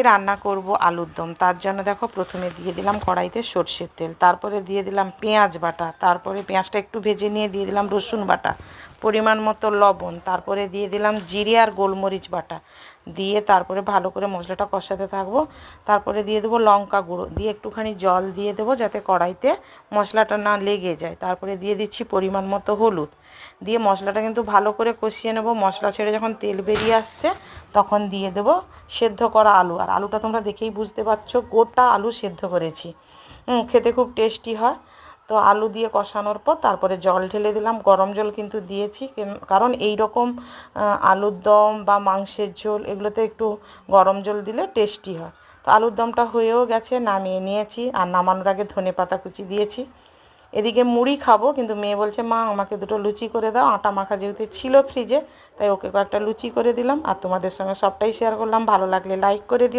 রান্না করব আলুর দম। তার জন্য দেখো প্রথমে দিয়ে দিলাম কড়াইতে সর্ষের তেল, তারপরে দিয়ে দিলাম পেঁয়াজ বাটা, তারপরে পেঁয়াজটা একটু ভেজে নিয়ে দিয়ে দিলাম রসুন বাটা, পরিমাণ মতো লবণ, তারপরে দিয়ে দিলাম জিরে আর গোলমরিচ বাটা, দিয়ে তারপরে ভালো করে মশলাটা কষাতে থাকবো। তারপরে দিয়ে দেবো লঙ্কা গুঁড়ো, দিয়ে একটুখানি জল দিয়ে দেবো যাতে কড়াইতে মশলাটা না লেগে যায়। তারপরে দিয়ে দিচ্ছি পরিমাণ মতো হলুদ, দিয়ে মশলাটা কিন্তু ভালো করে কষিয়ে নেব। মশলা ছেড়ে যখন তেল বেরিয়ে আসছে তখন দিয়ে দেবো সেদ্ধ করা আলু। আর আলুটা তোমরা দেখেই বুঝতে পারছো গোটা আলু সেদ্ধ করেছি। খেতে খুব টেস্টি হয়। তো আলু দিয়ে কষানোর পর তারপরে জল ঢেলে দিলাম, গরম জল কিন্তু দিয়েছি, কারণ এই রকম আলুর দম বা মাংসের ঝোল এগুলোতে একটু গরম জল দিলে টেস্টি হয়। তো আলুর দমটা হয়েও গেছে, নামিয়ে নিয়েছি। আর নামানোর আগে ধনেপাতা কুচি দিয়েছি। এদিকে মুড়ি খাবো, কিন্তু মেয়ে বলছে মা আমাকে দুটো লুচি করে দাও। আটা মাখা যেহেতু ছিল ফ্রিজে, তাই ওকে কয়েকটা লুচি করে দিলাম। আর তোমাদের সঙ্গে সবটাই শেয়ার করলাম। ভালো লাগলে লাইক করে দিও।